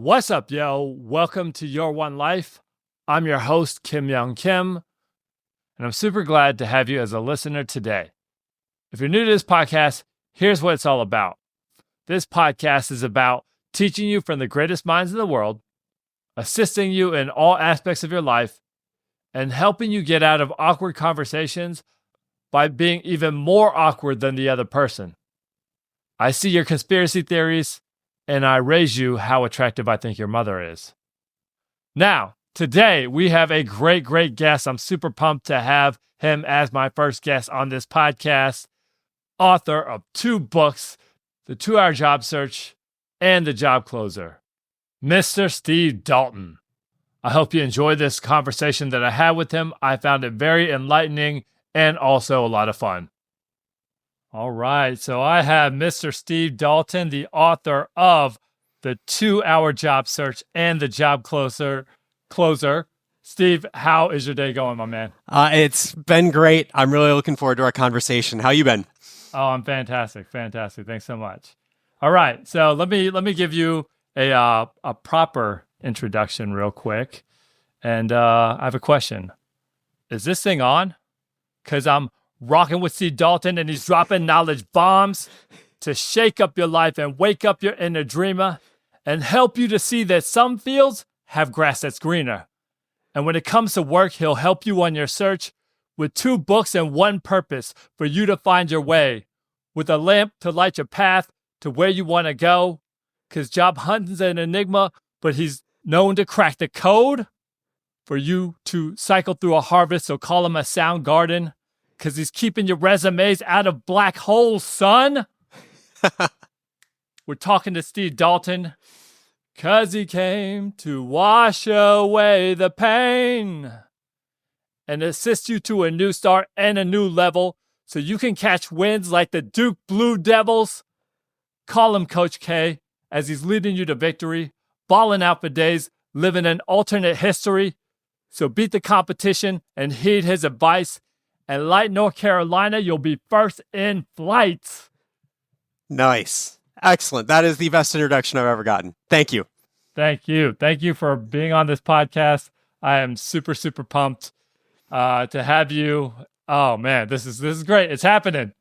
What's up, yo? Welcome to Your One Life. I'm your host, Kim Young Kim, and I'm super glad to have you as a listener today. If you're new to this podcast, here's what it's all about. This podcast is about teaching you from the greatest minds in the world, assisting you in all aspects of your life, and helping you get out of awkward conversations by being even more awkward than the other person. I see your conspiracy theories, and I raise you how attractive I think your mother is. Now, today we have a great guest. I'm super pumped to have him as my first guest on this podcast. Author of 2 books, The 2-Hour Job Search and The Job Closer, Mr. Steve Dalton. I hope you enjoyed this conversation that I had with him. I found it very enlightening and also a lot of fun. All right, so I have Mr. Steve Dalton, the author of The 2-Hour Job Search and The Job Closer. Steve, how is your day going, my man? It's been great. I'm really looking forward to our conversation. How you been? Oh, I'm fantastic. Thanks so much. All right, so let me give you a proper introduction real quick. And I have a question. Is this thing on? Because I'm rocking with Steve Dalton, and he's dropping knowledge bombs to shake up your life and wake up your inner dreamer and help you to see that some fields have grass that's greener. And when it comes to work, he'll help you on your search with 2 books and 1 purpose for you to find your way, with a lamp to light your path to where you want to go. Because job hunting's an enigma, but he's known to crack the code for you to cycle through a harvest, so call him a sound garden. Because he's keeping your resumes out of black holes, son. We're talking to Steve Dalton. Because he came to wash away the pain and assist you to a new start and a new level so you can catch wins like the Duke Blue Devils. Call him Coach K as he's leading you to victory, balling out for days, living an alternate history. So beat the competition and heed his advice. And like North Carolina, you'll be first in flight. Nice. Excellent. That is the best introduction I've ever gotten. Thank you. Thank you for being on this podcast. I am super pumped to have you. Oh man, this is great. It's happening.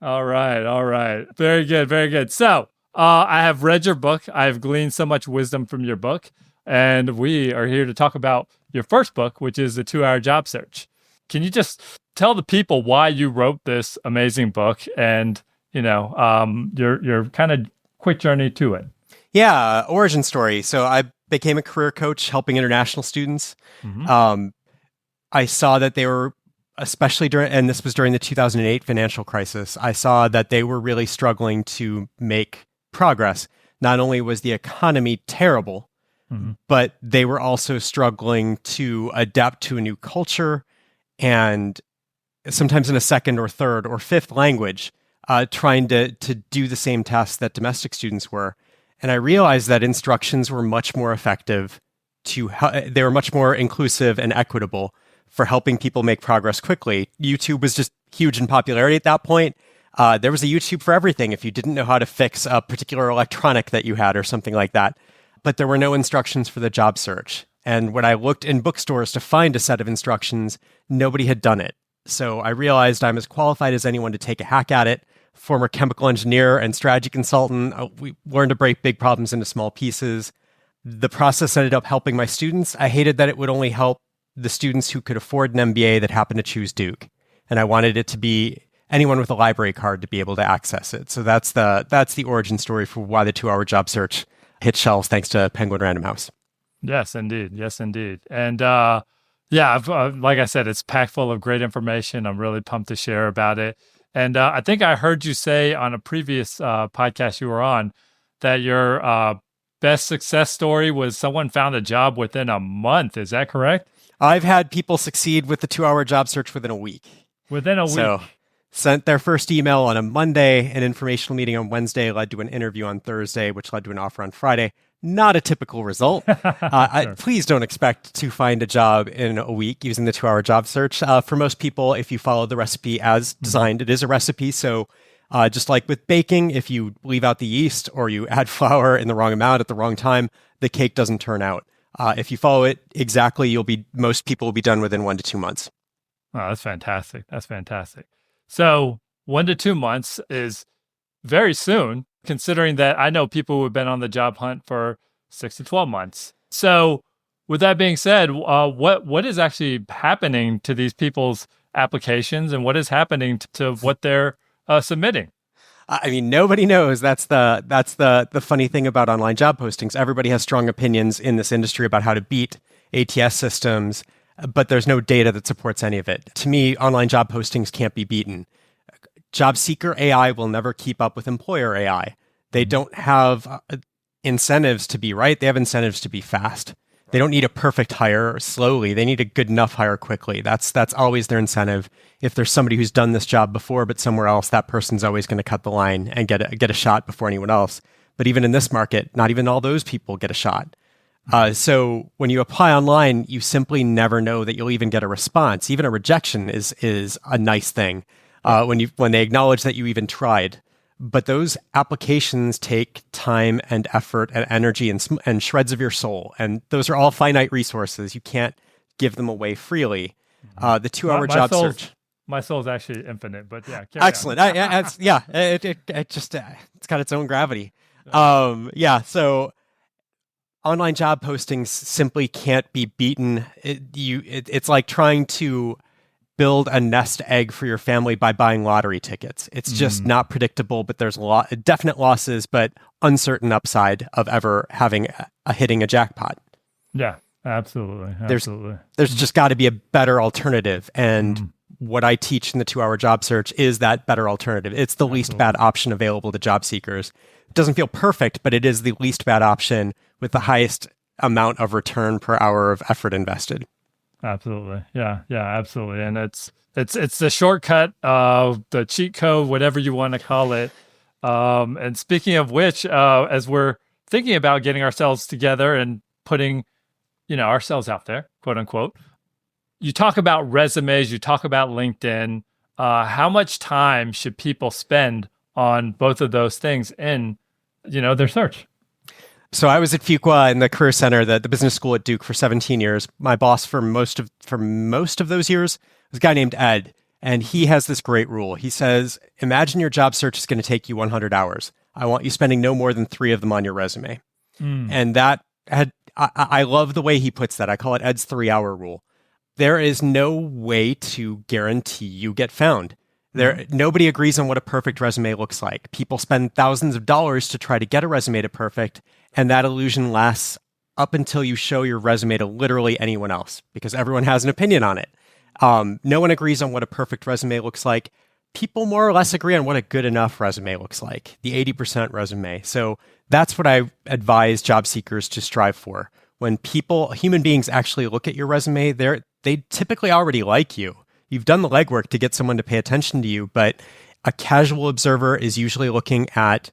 All right. Very good. So I have read your book. I've gleaned so much wisdom from your book. And we are here to talk about your first book, which is The 2-Hour Job Search. Can you just tell the people why you wrote this amazing book and, your kind of quick journey to it? Yeah, origin story. So I became a career coach helping international students. Mm-hmm. I saw that they were, especially and this was during the 2008 financial crisis, I saw that they were really struggling to make progress. Not only was the economy terrible, mm-hmm. but they were also struggling to adapt to a new culture and sometimes in a second or third or fifth language, trying to do the same tasks that domestic students were. And I realized that instructions were much more effective they were much more inclusive and equitable for helping people make progress quickly. YouTube was just huge in popularity at that point. There was a YouTube for everything if you didn't know how to fix a particular electronic that you had or something like that. But there were no instructions for the job search. And when I looked in bookstores to find a set of instructions, nobody had done it. So I realized I'm as qualified as anyone to take a hack at it. Former chemical engineer and strategy consultant. We learned to break big problems into small pieces. The process ended up helping my students. I hated that it would only help the students who could afford an MBA that happened to choose Duke. And I wanted it to be anyone with a library card to be able to access it. So that's the origin story for why the 2-Hour Job Search hit shelves thanks to Penguin Random House. Yes, indeed. And like I said, it's packed full of great information. I'm really pumped to share about it. And I think I heard you say on a previous podcast you were on that your best success story was someone found a job within a month. Is that correct? I've had people succeed with the 2-Hour Job Search within a week. So, sent their first email on a Monday, an informational meeting on Wednesday led to an interview on Thursday, which led to an offer on Friday. Not a typical result. Sure. Please don't expect to find a job in a week using the 2-Hour Job Search. For most people, if you follow the recipe as designed, it is a recipe. So Just like with baking, if you leave out the yeast or you add flour in the wrong amount at the wrong time, the cake doesn't turn out. If you follow it exactly, most people will be done within 1 to 2 months. Oh, that's fantastic. That's fantastic. So 1 to 2 months is very soon, considering that I know people who have been on the job hunt for 6 to 12 months. So with that being said, what is actually happening to these people's applications, and what is happening to what they're submitting? I mean, nobody knows. That's the funny thing about online job postings. Everybody has strong opinions in this industry about how to beat ATS systems, but there's no data that supports any of it. To me, online job postings can't be beaten. Job seeker AI will never keep up with employer AI. They don't have incentives to be right. They have incentives to be fast. They don't need a perfect hire slowly. They need a good enough hire quickly. That's always their incentive. If there's somebody who's done this job before, but somewhere else, that person's always going to cut the line and get a shot before anyone else. But even in this market, not even all those people get a shot. So when you apply online, you simply never know that you'll even get a response. Even a rejection is a nice thing when they acknowledge that you even tried. But those applications take time and effort and energy and shreds of your soul. And those are all finite resources. You can't give them away freely. The 2-hour job search. My soul is actually infinite, but yeah. Excellent. It's got its own gravity. So online job postings simply can't be beaten. It's like trying to build a nest egg for your family by buying lottery tickets. It's just not predictable, but there's definite losses, but uncertain upside of ever hitting a jackpot. Yeah, absolutely. There's just got to be a better alternative. And what I teach in the 2-hour job search is that better alternative. It's the least bad option available to job seekers. It doesn't feel perfect, but it is the least bad option with the highest amount of return per hour of effort invested. Absolutely. Yeah, absolutely. And it's the shortcut, the cheat code, whatever you want to call it. And speaking of which, as we're thinking about getting ourselves together and putting, ourselves out there, quote unquote, you talk about resumes, you talk about LinkedIn. How much time should people spend on both of those things in, their search? So I was at Fuqua in the Career Center, the business school at Duke, for 17 years. My boss for most of those years was a guy named Ed, and he has this great rule. He says, imagine your job search is going to take you 100 hours. I want you spending no more than 3 of them on your resume. And I love the way he puts that. I call it Ed's 3-hour rule. There is no way to guarantee you get found. Nobody agrees on what a perfect resume looks like. People spend thousands of dollars to try to get a resume to perfect, and that illusion lasts up until you show your resume to literally anyone else, because everyone has an opinion on it. No one agrees on what a perfect resume looks like. People more or less agree on what a good enough resume looks like, the 80% resume. So that's what I advise job seekers to strive for. When human beings actually look at your resume, they typically already like you. You've done the legwork to get someone to pay attention to you, but a casual observer is usually looking at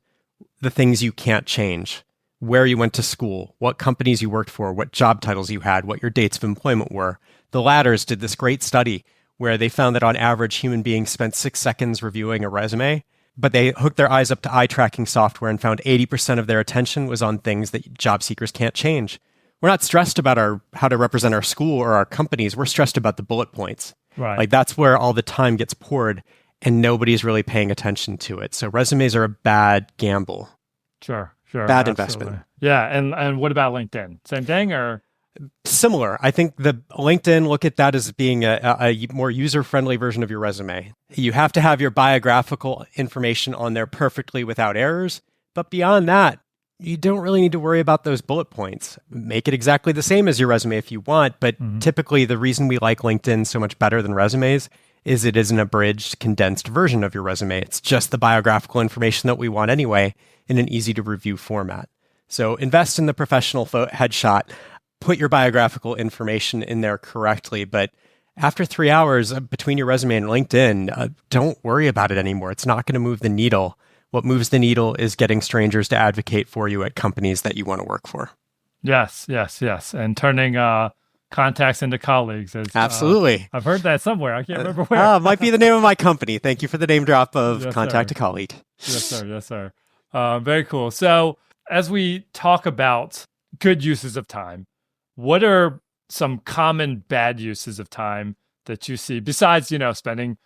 the things you can't change. Where you went to school, what companies you worked for, what job titles you had, what your dates of employment were. The Ladders did this great study where they found that on average, human beings spent 6 seconds reviewing a resume, but they hooked their eyes up to eye tracking software and found 80% of their attention was on things that job seekers can't change. We're not stressed about how to represent our school or our companies. We're stressed about the bullet points. Right. Like that's where all the time gets poured and nobody's really paying attention to it. So resumes are a bad gamble. Sure. Bad Absolutely. investment. Yeah. And what about LinkedIn? Same thing or? Similar. I think the LinkedIn, look at that as being a more user-friendly version of your resume. You have to have your biographical information on there perfectly without errors. But beyond that, you don't really need to worry about those bullet points. Make it exactly the same as your resume if you want. But typically the reason we like LinkedIn so much better than resumes is it is an abridged, condensed version of your resume. It's just the biographical information that we want anyway in an easy to review format. So invest in the professional headshot. Put your biographical information in there correctly. But after 3 hours between your resume and LinkedIn, don't worry about it anymore. It's not going to move the needle. What moves the needle is getting strangers to advocate for you at companies that you want to work for. Yes. And turning contacts into colleagues. Absolutely. I've heard that somewhere. I can't remember where. Might be the name of my company. Thank you for the name drop of Yes, Contact sir. a Colleague. Yes, sir. Yes, sir. Very cool. So as we talk about good uses of time, what are some common bad uses of time that you see besides, spending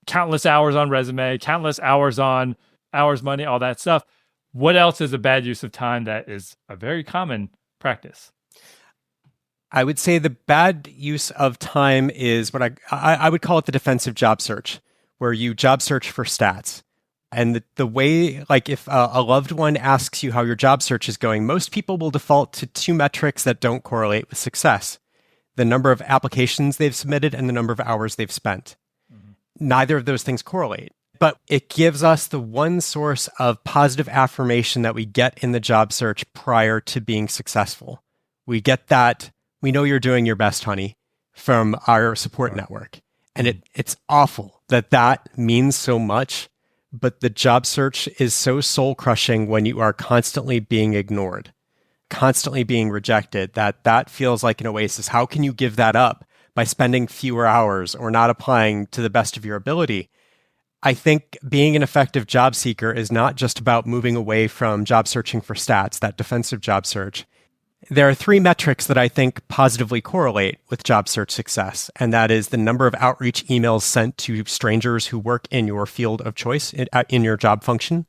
countless hours on resume, countless hours on hours, money, all that stuff? What else is a bad use of time that is a very common practice? I would say the bad use of time is what I would call it the defensive job search, where you job search for stats. And the way, like if a loved one asks you how your job search is going, most people will default to two metrics that don't correlate with success: the number of applications they've submitted and the number of hours they've spent. Mm-hmm. Neither of those things correlate, but it gives us the one source of positive affirmation that we get in the job search prior to being successful. We get that, we know you're doing your best, honey, from our support network. And it's awful that means so much, but the job search is so soul-crushing when you are constantly being ignored, constantly being rejected, that feels like an oasis. How can you give that up by spending fewer hours or not applying to the best of your ability? I think being an effective job seeker is not just about moving away from job searching for stats, that defensive job search. There are three metrics that I think positively correlate with job search success, and that is the number of outreach emails sent to strangers who work in your field of choice in your job function.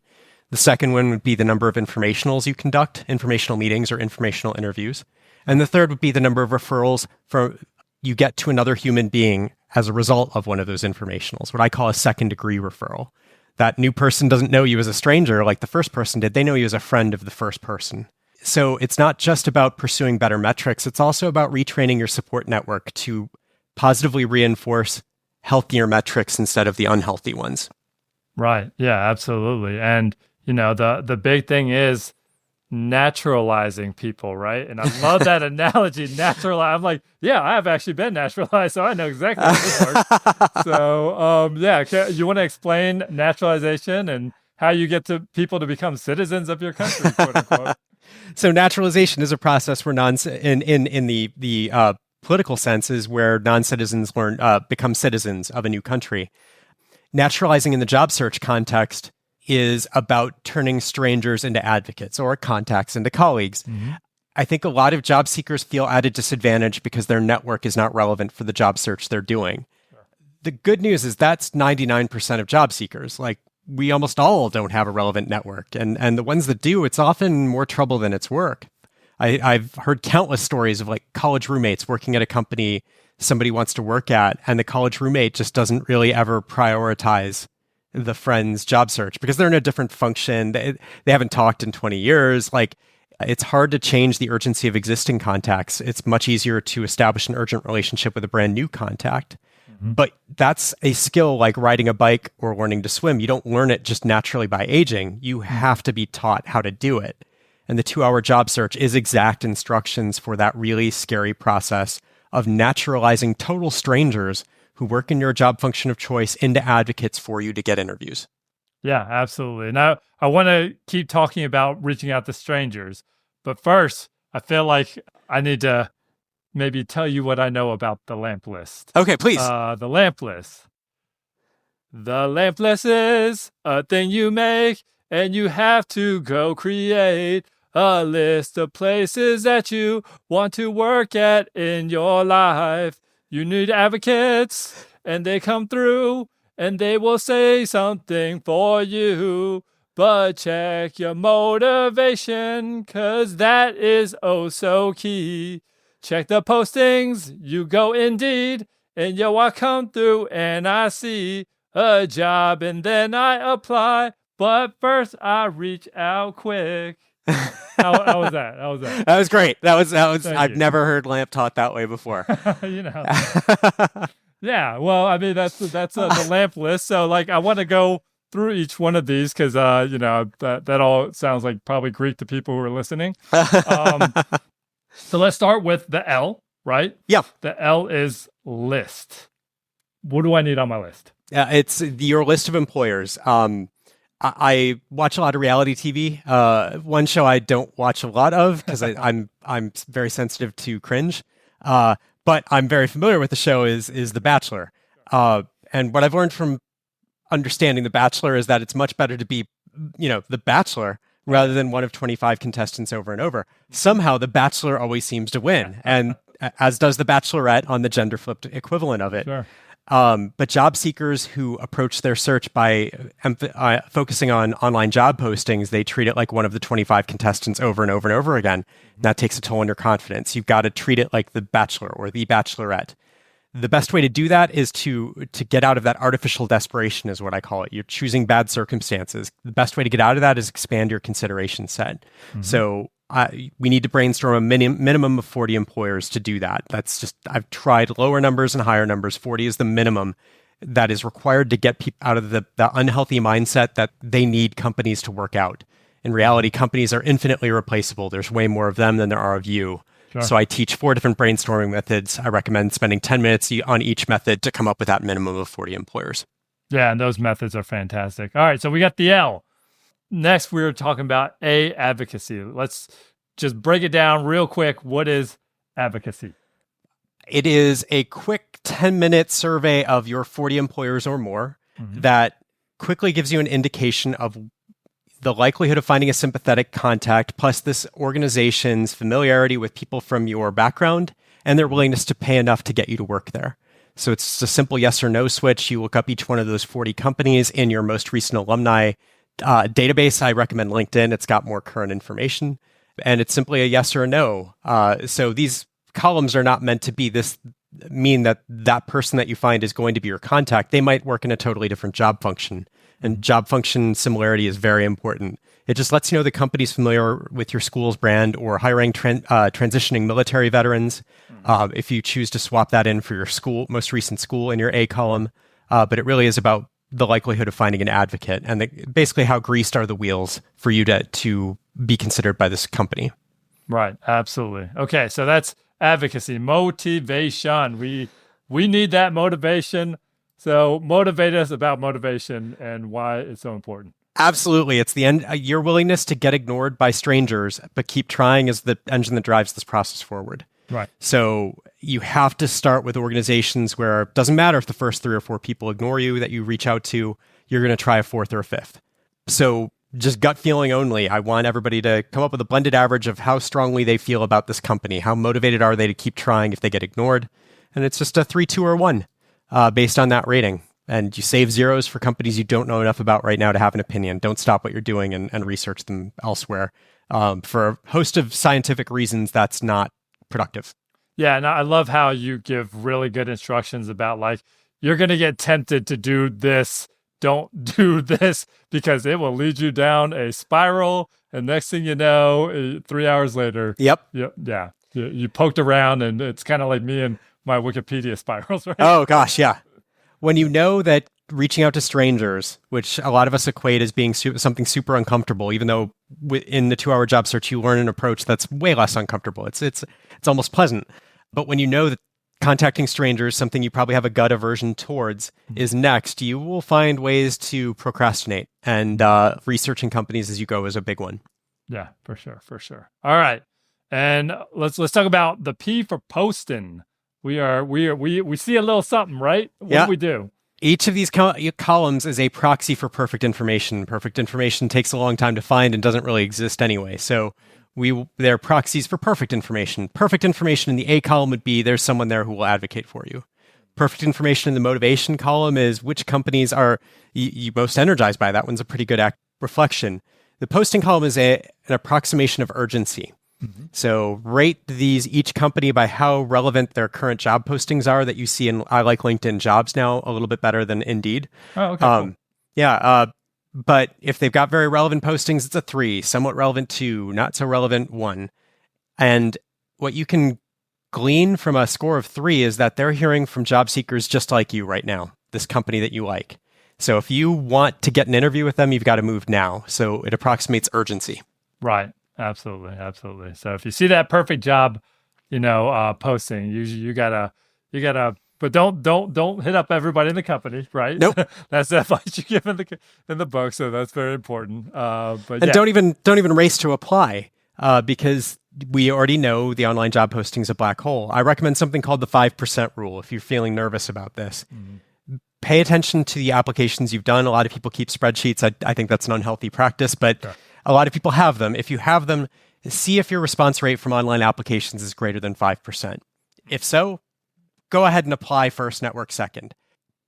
The second one would be the number of informationals you conduct, informational meetings or informational interviews. And the third would be the number of referrals you get to another human being as a result of one of those informationals, what I call a second-degree referral. That new person doesn't know you as a stranger like the first person did. They know you as a friend of the first person. So it's not just about pursuing better metrics. It's also about retraining your support network to positively reinforce healthier metrics instead of the unhealthy ones. Right. Yeah, absolutely. And, the big thing is naturalizing people, right? And I love that analogy, naturalize. I'm like, yeah, I have actually been naturalized, so I know exactly how this works. So, you want to explain naturalization and how you get to people to become citizens of your country, quote unquote? So naturalization is a process where in the political sense is where non-citizens become citizens of a new country. Naturalizing in the job search context is about turning strangers into advocates or contacts into colleagues. Mm-hmm. I think a lot of job seekers feel at a disadvantage because their network is not relevant for the job search they're doing. Sure. The good news is that's 99% of job seekers. Like, we almost all don't have a relevant network. And the ones that do, it's often more trouble than it's worth. I've heard countless stories of like college roommates working at a company somebody wants to work at, and the college roommate just doesn't really ever prioritize the friend's job search because they're in a different function. They haven't talked in 20 years. Like, it's hard to change the urgency of existing contacts. It's much easier to establish an urgent relationship with a brand new contact. But that's a skill like riding a bike or learning to swim. You don't learn it just naturally by aging. You have to be taught how to do it. And the 2-hour job search is exact instructions for that really scary process of naturalizing total strangers who work in your job function of choice into advocates for you to get interviews. Yeah, absolutely. Now, I want to keep talking about reaching out to strangers. But first, I feel like I need to maybe tell you what I know about the lamp list. Okay, please. The lamp list. The lamp list is a thing you make, and you have to go create a list of places that you want to work at in your life. You need advocates, and they come through, and they will say something for you. But check your motivation, 'cause that is oh so key. Check the postings, you go Indeed, and yo, I come through and I see a job and then I apply, but first I reach out quick. How was that? How was that? That was great. That was. I've you. never heard lamp taught that way before. Yeah. Well, I mean, that's the lamp list. So, like, I want to go through each one of these because, that all sounds like probably Greek to people who are listening. So let's start with the L, right? Yeah. The L is list. What do I need on my list? It's your list of employers. I watch a lot of reality TV. One show I don't watch a lot of because I'm very sensitive to cringe. But but I'm very familiar with the show is The Bachelor. And what I've learned from understanding The Bachelor is that it's much better to be, The Bachelor rather than one of 25 contestants over and over. Somehow The Bachelor always seems to win, and as does The Bachelorette on the gender flipped equivalent of it. Sure. But job seekers who approach their search by focusing on online job postings, they treat it like one of the 25 contestants over and over and over again. And that takes a toll on your confidence. You've got to treat it like The Bachelor or The Bachelorette. The best way to do that is to get out of that artificial desperation, is what I call it. You're choosing bad circumstances. The best way to get out of that is expand your consideration set. Mm-hmm. So we need to brainstorm a minimum of 40 employers to do that. I've tried lower numbers and higher numbers. 40 is the minimum that is required to get people out of the unhealthy mindset that they need companies to work out. In reality, companies are infinitely replaceable. There's way more of them than there are of you. Sure. So I teach 4 different brainstorming methods. I recommend spending 10 minutes on each method to come up with that minimum of 40 employers. Yeah, and those methods are fantastic. All right, so we got the L. Next, we were talking about A, advocacy. Let's just break it down real quick. What is advocacy? It is a quick 10-minute survey of your 40 employers or more that quickly gives you an indication of the likelihood of finding a sympathetic contact, plus this organization's familiarity with people from your background and their willingness to pay enough to get you to work there. So it's a simple yes or no switch. You look up each one of those 40 companies in your most recent alumni database. I recommend LinkedIn. It's got more current information. And it's simply a yes or a no. So these columns are not meant to mean that person that you find is going to be your contact. They might work in a totally different job function. And job function similarity is very important. It just lets you know the company's familiar with your school's brand or hiring transitioning military veterans. If you choose to swap that in for your most recent school in your A column. But it really is about the likelihood of finding an advocate and basically how greased are the wheels for you to be considered by this company. Right. Absolutely. Okay. So that's advocacy, motivation. We need that motivation. So motivate us about motivation and why it's so important. Absolutely. It's the end. Your willingness to get ignored by strangers, but keep trying is the engine that drives this process forward. Right. So you have to start with organizations where it doesn't matter if the first 3 or 4 people ignore you that you reach out to, you're going to try a 4th or a 5th. So just gut feeling only. I want everybody to come up with a blended average of how strongly they feel about this company. How motivated are they to keep trying if they get ignored? And it's just a 3, 2, or 1 based on that rating. And you save zeros for companies you don't know enough about right now to have an opinion. Don't stop what you're doing and research them elsewhere. For a host of scientific reasons, that's not productive. Yeah, and I love how you give really good instructions about you're going to get tempted to do this. Don't do this because it will lead you down a spiral. And next thing you know, 3 hours later, you poked around, and it's kind of like me and my Wikipedia spirals, right? Oh gosh, yeah. When you know that reaching out to strangers, which a lot of us equate as being something super uncomfortable, even though in the 2-hour job search you learn an approach that's way less uncomfortable. It's almost pleasant. But when you know that contacting strangers, something you probably have a gut aversion towards, is next, you will find ways to procrastinate. And researching companies as you go is a big one. Yeah, for sure. All right, and let's talk about the P for posting. We see a little something, right? What do we do? Each of these columns is a proxy for perfect information. Perfect information takes a long time to find and doesn't really exist anyway. So they're proxies for perfect information. Perfect information in the A column would be there's someone there who will advocate for you. Perfect information in the motivation column is which companies are you most energized by. That one's a pretty good reflection. The posting column is an approximation of urgency. Mm-hmm. So rate each company by how relevant their current job postings are that you see in, I like LinkedIn Jobs now a little bit better than Indeed. Oh, okay. Cool. Yeah. But if they've got very relevant postings, it's a 3, somewhat relevant 2, not so relevant 1. And what you can glean from a score of 3 is that they're hearing from job seekers just like you right now, this company that you like. So if you want to get an interview with them, you've got to move now. So it approximates urgency. Right. Absolutely. So if you see that perfect job, posting, you gotta, but don't hit up everybody in the company, right? Nope. That's the advice you give in the book. So that's very important. But don't even race to apply, because we already know the online job posting is a black hole. I recommend something called the 5% rule if you're feeling nervous about this. Pay attention to the applications you've done. A lot of people keep spreadsheets. I think that's an unhealthy practice, but a lot of people have them. If you have them, see if your response rate from online applications is greater than 5%. If so, go ahead and apply first, network second.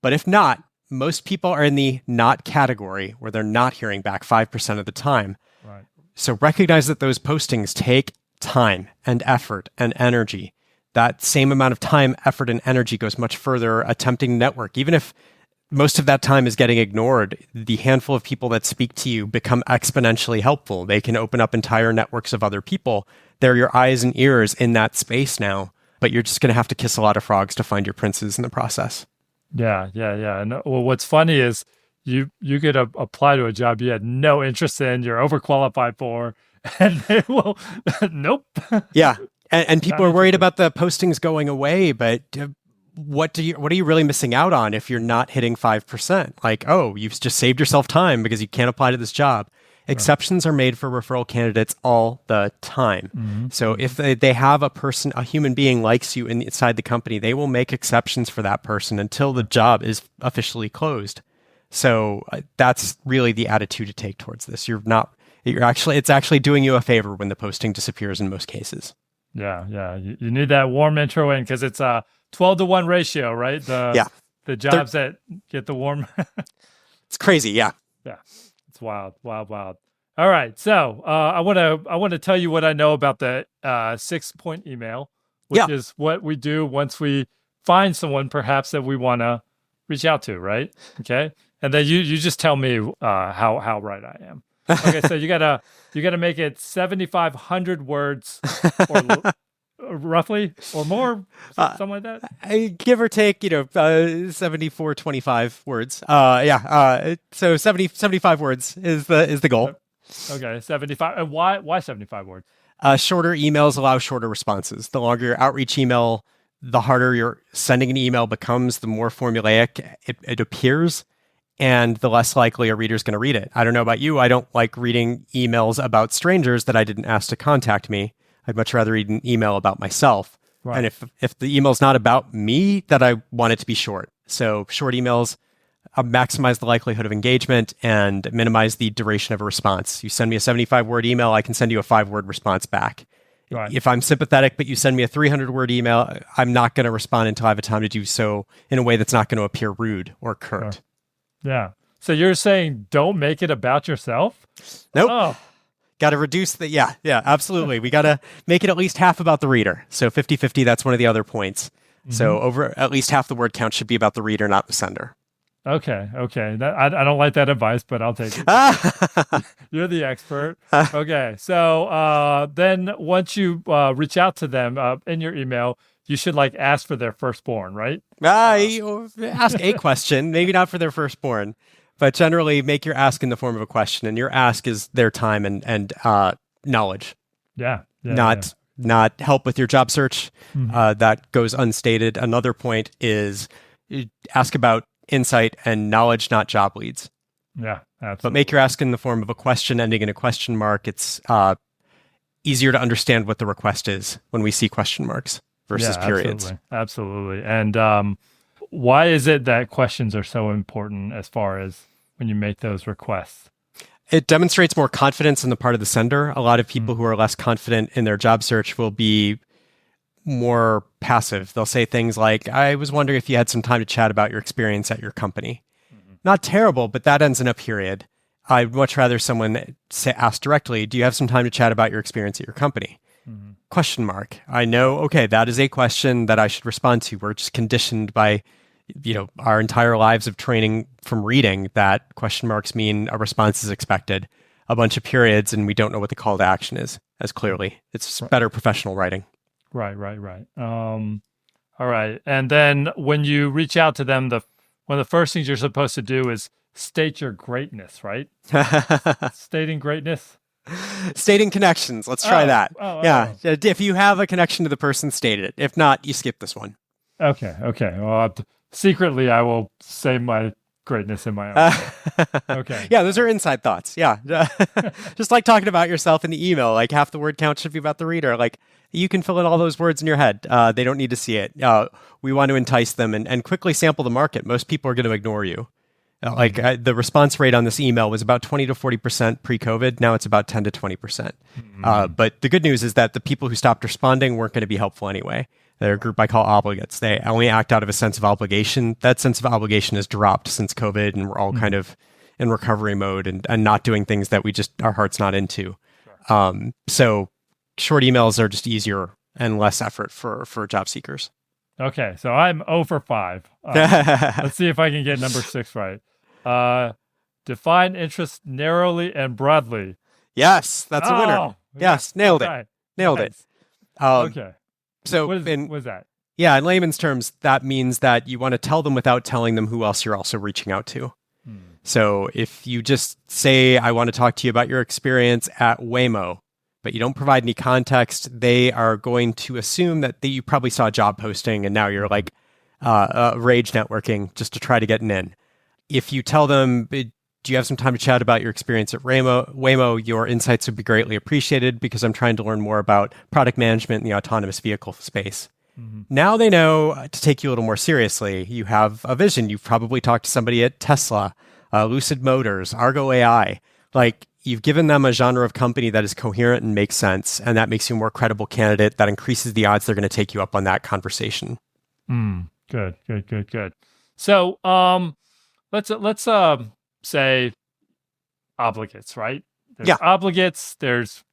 But if not, most people are in the not category where they're not hearing back 5% of the time. Right. So recognize that those postings take time and effort and energy. That same amount of time, effort, and energy goes much further attempting network. Even if most of that time is getting ignored, the handful of people that speak to you become exponentially helpful. They can open up entire networks of other people. They're your eyes and ears in that space now, but you're just going to have to kiss a lot of frogs to find your princes in the process. Yeah. And well, what's funny is you could apply to a job you had no interest in, you're overqualified for, and they will, nope. Yeah. And people are worried about the postings going away, but what are you really missing out on if you're not hitting 5%? Like, oh, you've just saved yourself time because you can't apply to this job. Exceptions are made for referral candidates all the time. So if they have a human being likes you inside the company, they will make exceptions for that person until the job is officially closed. So that's really the attitude to take towards this. It's actually doing you a favor when the posting disappears in most cases. Yeah. You need that warm intro in because it's a 12-to-1 ratio, right? The jobs that get the warm. It's crazy. Yeah. It's wild. All right. So I want to tell you what I know about the 6-point email, which is what we do once we find someone perhaps that we want to reach out to, right? Okay. And then you just tell me how right I am. Okay, so you gotta make it 7,500 words, or roughly, or more, something like that. Give or take, 74-25 words. So 75 words is the goal. Okay, 75. And why 75 words? Shorter emails allow shorter responses. The longer your outreach email, the harder your sending an email becomes. The more formulaic it appears. And the less likely a reader's going to read it. I don't know about you. I don't like reading emails about strangers that I didn't ask to contact me. I'd much rather read an email about myself. Right. And if the email's not about me, then I want it to be short. So short emails maximize the likelihood of engagement and minimize the duration of a response. You send me a 75-word email, I can send you a 5-word response back. Right. If I'm sympathetic, but you send me a 300-word email, I'm not going to respond until I have a time to do so in a way that's not going to appear rude or curt. Sure. Yeah. So you're saying don't make it about yourself? Nope. Oh. Got to reduce the... Yeah, absolutely. We got to make it at least half about the reader. So 50-50, that's one of the other points. So over at least half the word count should be about the reader, not the sender. Okay. I don't like that advice, but I'll take it. You're the expert. Okay. So then once you reach out to them in your email, you should ask for their firstborn, right? Ask a question, maybe not for their firstborn, but generally make your ask in the form of a question, and your ask is their time and knowledge. Not help with your job search. That goes unstated. Another point is ask about insight and knowledge, not job leads. Yeah, absolutely. But make your ask in the form of a question ending in a question mark. It's easier to understand what the request is when we see question marks versus periods. Absolutely. And why is it that questions are so important as far as when you make those requests? It demonstrates more confidence on the part of the sender. A lot of people who are less confident in their job search will be more passive. They'll say things like, I was wondering if you had some time to chat about your experience at your company. Not terrible, but that ends in a period. I'd much rather someone ask directly, do you have some time to chat about your experience at your company? Question mark. I know, okay, that is a question that I should respond to. We're just conditioned by, our entire lives of training from reading that question marks mean a response is expected. A bunch of periods, and we don't know what the call to action is as clearly. It's better professional writing. Right. All right. And then when you reach out to them, one of the first things you're supposed to do is state your greatness, right? Stating greatness? Stating connections. Let's try that. If you have a connection to the person, state it. If not, you skip this one. Okay. Well, secretly, I will say my greatness in my own way. Okay. Yeah, those are inside thoughts. Yeah. Just like talking about yourself in the email, like half the word count should be about the reader. Like you can fill in all those words in your head. They don't need to see it. We want to entice them and quickly sample the market. Most people are going to ignore you. The response rate on this email was about 20 to 40% pre-COVID. Now it's about 10 to 20%. But the good news is that the people who stopped responding weren't going to be helpful anyway. They're a group I call obligates. They only act out of a sense of obligation. That sense of obligation has dropped since COVID, and we're all kind of in recovery mode and not doing things that our heart's not into. So short emails are just easier and less effort for job seekers. Okay, so I'm 0 for 5. Let's see if I can get number 6 right. Define interest narrowly and broadly. Yes, that's a winner. Yes, nailed it. Right. Nailed it. Okay. So what is that? Yeah, in layman's terms, that means that you want to tell them without telling them who else you're also reaching out to. So if you just say, I want to talk to you about your experience at Waymo, but you don't provide any context, they are going to assume that you probably saw a job posting and now you're like rage networking just to try to get an in. If you tell them, do you have some time to chat about your experience at Waymo, your insights would be greatly appreciated because I'm trying to learn more about product management in the autonomous vehicle space. Now they know to take you a little more seriously. You have a vision. You've probably talked to somebody at Tesla, Lucid Motors, Argo AI. Like, you've given them a genre of company that is coherent and makes sense, and that makes you a more credible candidate. That increases the odds they're going to take you up on that conversation. Good. So, let's say obligates, right? There's obligates. There's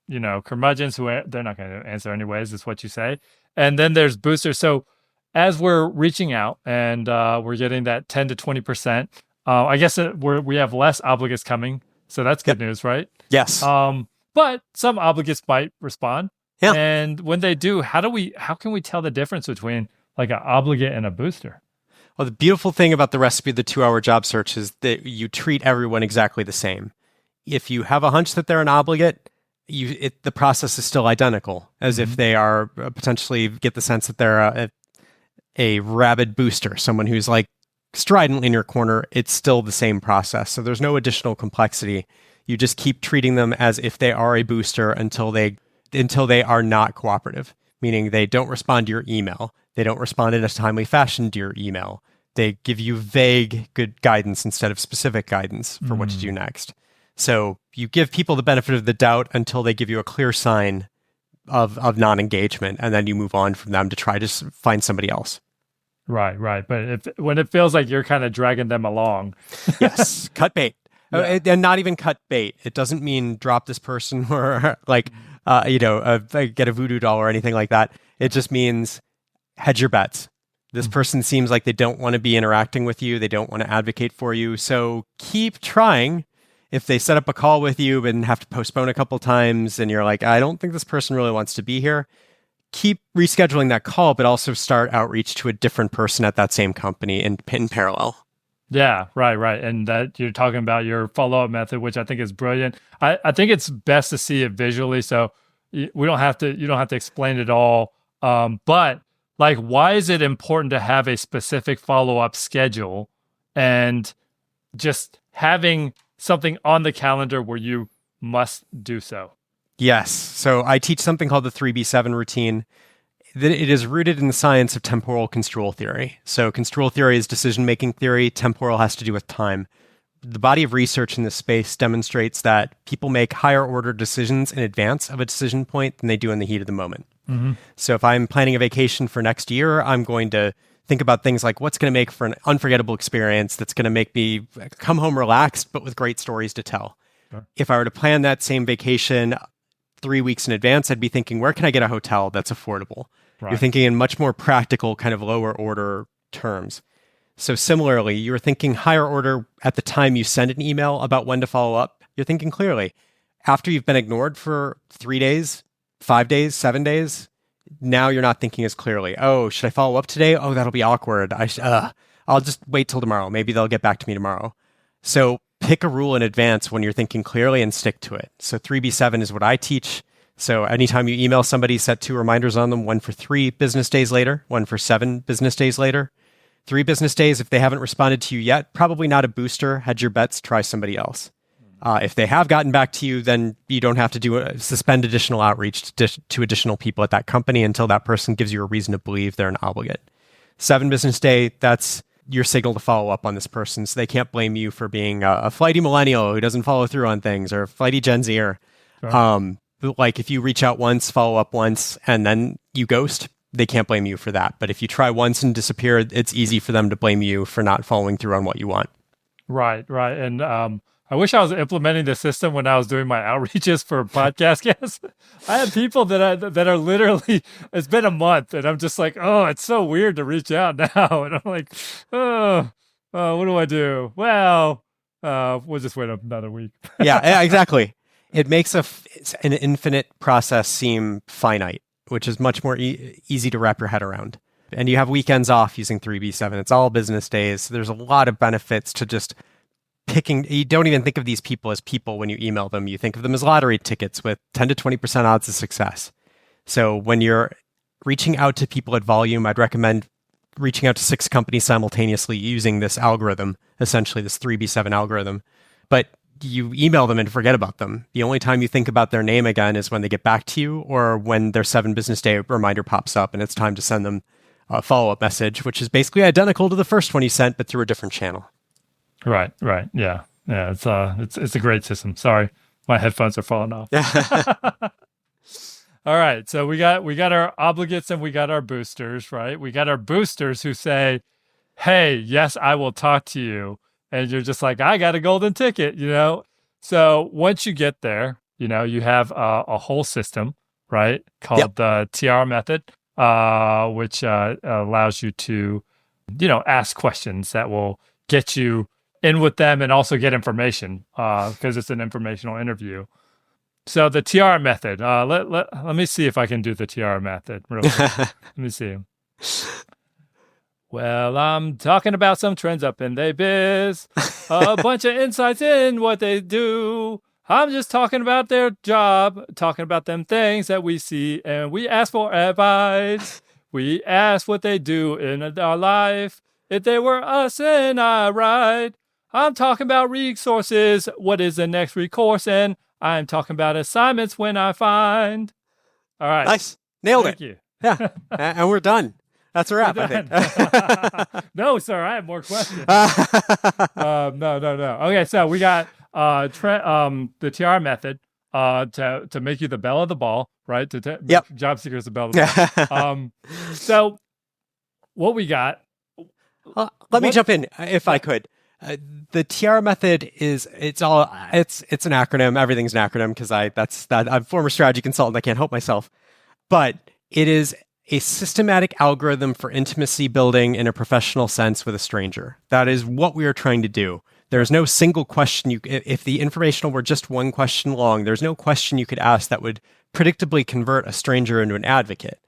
curmudgeons who they're not going to answer anyways. Is what you say, and then there's boosters. So, as we're reaching out and we're getting that 10 to 20%, I guess we have less obligates coming. So that's good news, right? Yes. But some obligates might respond. Yeah. And when they do, how can we tell the difference between like an obligate and a booster? Well, the beautiful thing about the recipe of the 2-hour job search is that you treat everyone exactly the same. If you have a hunch that they're an obligate, the process is still identical, as if they are potentially get the sense that they're a rabid booster, someone who's like stridently in your corner. It's still the same process. So there's no additional complexity. You just keep treating them as if they are a booster until they are not cooperative, meaning they don't respond to your email. They don't respond in a timely fashion to your email. They give you vague good guidance instead of specific guidance for what to do next. So you give people the benefit of the doubt until they give you a clear sign of non-engagement, and then you move on from them to try to find somebody else. Right. But when it feels like you're kind of dragging them along. Yes, cut bait. And not even cut bait. It doesn't mean drop this person or like, get a voodoo doll or anything like that. It just means hedge your bets. This person seems like they don't want to be interacting with you. They don't want to advocate for you. So keep trying. If they set up a call with you and have to postpone a couple times and you're like, I don't think this person really wants to be here, keep rescheduling that call, but also start outreach to a different person at that same company in parallel. Yeah, right. And that you're talking about your follow-up method, which I think is brilliant. I think it's best to see it visually, so you don't have to explain it all. But like, why is it important to have a specific follow-up schedule and just having something on the calendar where you must do so? Yes. So I teach something called the 3B7 routine. It is rooted in the science of temporal construal theory. So construal theory is decision-making theory. Temporal has to do with time. The body of research in this space demonstrates that people make higher-order decisions in advance of a decision point than they do in the heat of the moment. So if I'm planning a vacation for next year, I'm going to think about things like what's going to make for an unforgettable experience that's going to make me come home relaxed, but with great stories to tell. Sure. If I were to plan that same vacation 3 weeks in advance, I'd be thinking, where can I get a hotel that's affordable? Right. You're thinking in much more practical, kind of lower order terms. So similarly, you're thinking higher order at the time you send an email about when to follow up. You're thinking clearly. After you've been ignored for 3 days, 5 days, 7 days, now you're not thinking as clearly. Oh, should I follow up today? Oh, that'll be awkward. I'll just wait till tomorrow. Maybe they'll get back to me tomorrow. So pick a rule in advance when you're thinking clearly and stick to it. So 3B7 is what I teach. So anytime you email somebody, set 2 reminders on them, one for 3 business days later, one for 7 business days later. 3 business days, if they haven't responded to you yet, probably not a booster. Hedge your bets, try somebody else. If they have gotten back to you, then you don't have to suspend additional outreach to additional people at that company until that person gives you a reason to believe they're an obligate. 7 business day, that's your signal to follow up on this person, so they can't blame you for being a flighty millennial who doesn't follow through on things, or a flighty Gen Zer. Sure. Like if you reach out once, follow up once, and then you ghost, they can't blame you for that. But if you try once and disappear, it's easy for them to blame you for not following through on what you want. Right. And I wish I was implementing the system when I was doing my outreaches for podcast guests. I had people that are literally, it's been a month, and I'm just like, oh, it's so weird to reach out now. And I'm like, oh, what do I do? Well, we'll just wait another week. Yeah, exactly. It makes an infinite process seem finite, which is much more easy to wrap your head around. And you have weekends off using 3B7. It's all business days. There's a lot of benefits to just picking. You don't even think of these people as people when you email them. You think of them as lottery tickets with 10 to 20% odds of success. So when you're reaching out to people at volume, I'd recommend reaching out to 6 companies simultaneously using this algorithm, essentially this 3B7 algorithm. But you email them and forget about them. The only time you think about their name again is when they get back to you, or when their 7 business day reminder pops up and it's time to send them a follow-up message, which is basically identical to the first one you sent, but through a different channel. Right. Yeah. It's a great system. Sorry, my headphones are falling off. All right. So we got our obligates and we got our boosters, right? We got our boosters who say, hey, yes, I will talk to you. And you're just like, I got a golden ticket, So once you get there, you have a whole system, right, called the TR method, which allows you to, ask questions that will get you in with them and also get information because it's an informational interview. So the TR method, let me see if I can do the TR method real quick. Let me see. Well, I'm talking about some trends up in they biz, a bunch of insights in what they do. I'm just talking about their job, talking about them things that we see, and we ask for advice. We ask what they do in our life. If they were us and I ride. I'm talking about resources. What is the next recourse? And I'm talking about assignments when I find. All right. Nice. Nailed it. Thank you. Yeah. And we're done. That's a wrap, I think. No, sir. I have more questions. No. Okay, so we got the TR method to make you the belle of the ball, right? To make job seekers the belle of the ball. So what we got... let me jump in, if I could. The TR method it's an acronym. Everything's an acronym because I'm a former strategy consultant. I can't help myself. But it is a systematic algorithm for intimacy building in a professional sense with a stranger. That is what we are trying to do. There's no single question if the informational were just one question long, there's no question you could ask that would predictably convert a stranger into an advocate.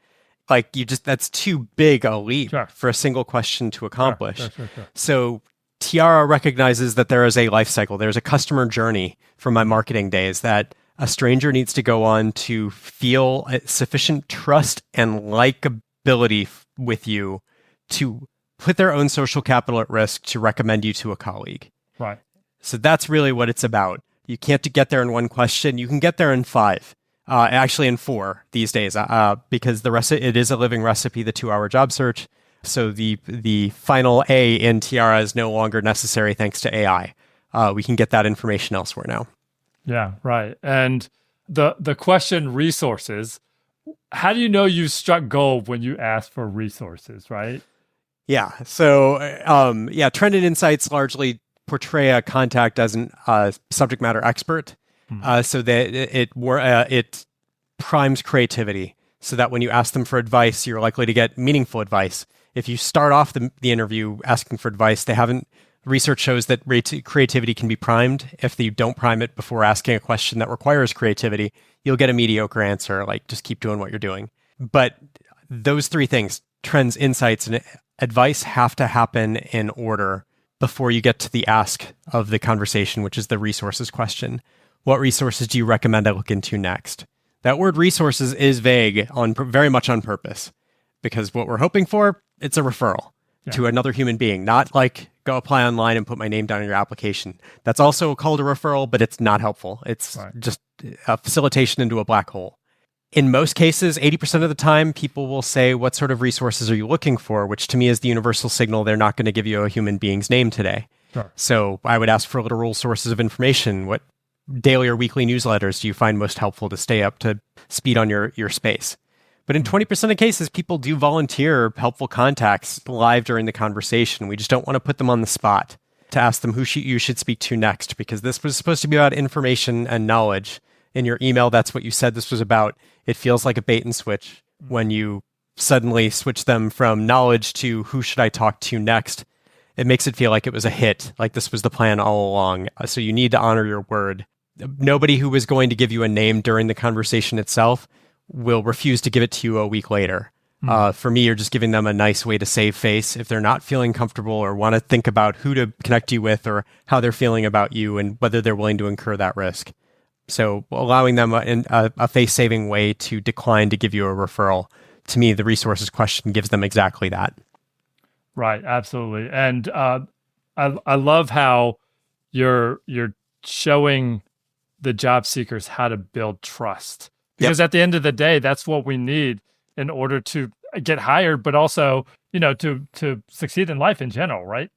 That's too big a leap for a single question to accomplish. Sure. So Tiara recognizes that there is a life cycle. There's a customer journey from my marketing days that a stranger needs to go on to feel sufficient trust and likability with you to put their own social capital at risk to recommend you to a colleague. Right. So that's really what it's about. You can't get there in one question. You can get there in 5. Actually in 4 these days, because it is a living recipe, the 2-hour job search. So the final A in Tiara is no longer necessary thanks to AI. We can get that information elsewhere now. Yeah, right. And the question resources, how do you know you struck gold when you ask for resources, right? Yeah. So, trend and insights largely portray a contact as a subject matter expert. So that it primes creativity so that when you ask them for advice, you're likely to get meaningful advice. If you start off the interview asking for advice, research shows that creativity can be primed. If you don't prime it before asking a question that requires creativity, you'll get a mediocre answer, like just keep doing what you're doing. But those 3 things, trends, insights, and advice, have to happen in order before you get to the ask of the conversation, which is the resources question. What resources do you recommend I look into next? That word resources is vague very much on purpose, because what we're hoping for, it's a referral. to another human being, not like go apply online and put my name down in your application. That's also called a referral, but it's not helpful. It's just a facilitation into a black hole. In most cases, 80% of the time, people will say, what sort of resources are you looking for? Which to me is the universal signal they're not going to give you a human being's name today. Sure. So I would ask for literal sources of information. What daily or weekly newsletters do you find most helpful to stay up to speed on your space? But in 20% of cases, people do volunteer helpful contacts live during the conversation. We just don't want to put them on the spot to ask them who you should speak to next, because this was supposed to be about information and knowledge. In your email, that's what you said this was about. It feels like a bait and switch when you suddenly switch them from knowledge to who should I talk to next. It makes it feel like it was a hit, like this was the plan all along. So you need to honor your word. Nobody who was going to give you a name during the conversation itself will refuse to give it to you a week later. For me, you're just giving them a nice way to save face if they're not feeling comfortable or want to think about who to connect you with or how they're feeling about you and whether they're willing to incur that risk. So allowing them a face-saving way to decline to give you a referral, to me, the resources question gives them exactly that. Right, absolutely. And I love how you're showing the job seekers how to build trust. Because at the end of the day, that's what we need in order to get hired, but also, to succeed in life in general, right?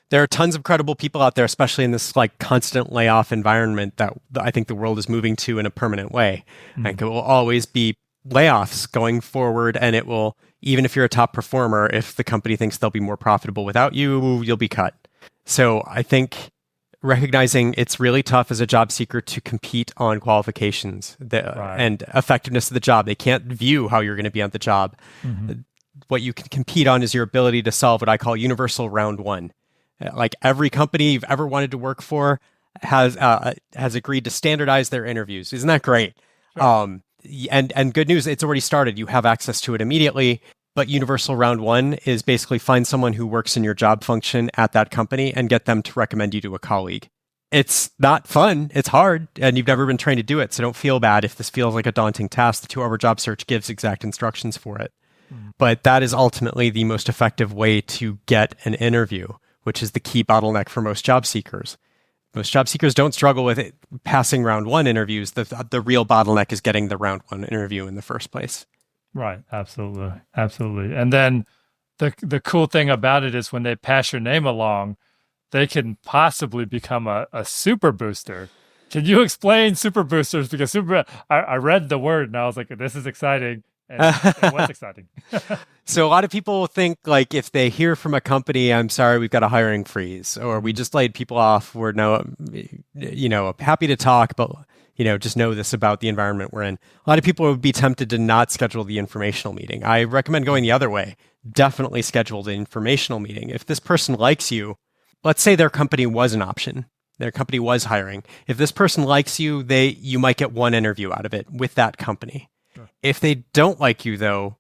There are tons of credible people out there, especially in this like constant layoff environment that I think the world is moving to in a permanent way. Like it will always be layoffs going forward, and it will, even if you're a top performer, if the company thinks they'll be more profitable without you, you'll be cut. So I think recognizing it's really tough as a job seeker to compete on qualifications and effectiveness of the job. They can't view how you're going to be on the job. What you can compete on is your ability to solve what I call universal round one. Like every company you've ever wanted to work for has agreed to standardize their interviews. Isn't that great? Sure. And good news, it's already started. You have access to it immediately. But universal round one is basically find someone who works in your job function at that company and get them to recommend you to a colleague. It's not fun. It's hard. And you've never been trained to do it. So don't feel bad if this feels like a daunting task. The 2-hour job search gives exact instructions for it. But that is ultimately the most effective way to get an interview, which is the key bottleneck for most job seekers. Most job seekers don't struggle with it passing round one interviews. The real bottleneck is getting the round one interview in the first place. Right. Absolutely. Absolutely. And then the cool thing about it is when they pass your name along, they can possibly become a super booster. Can you explain super boosters? Because I read the word and I was like, this is exciting. And it was exciting. So a lot of people think like if they hear from a company, I'm sorry, we've got a hiring freeze, or we just laid people off. We're happy to talk, but just know this about the environment we're in. A lot of people would be tempted to not schedule the informational meeting. I recommend going the other way. Definitely schedule the informational meeting. If this person likes you, let's say their company was an option. Their company was hiring. If this person likes you, you might get one interview out of it with that company. Sure. If they don't like you, though,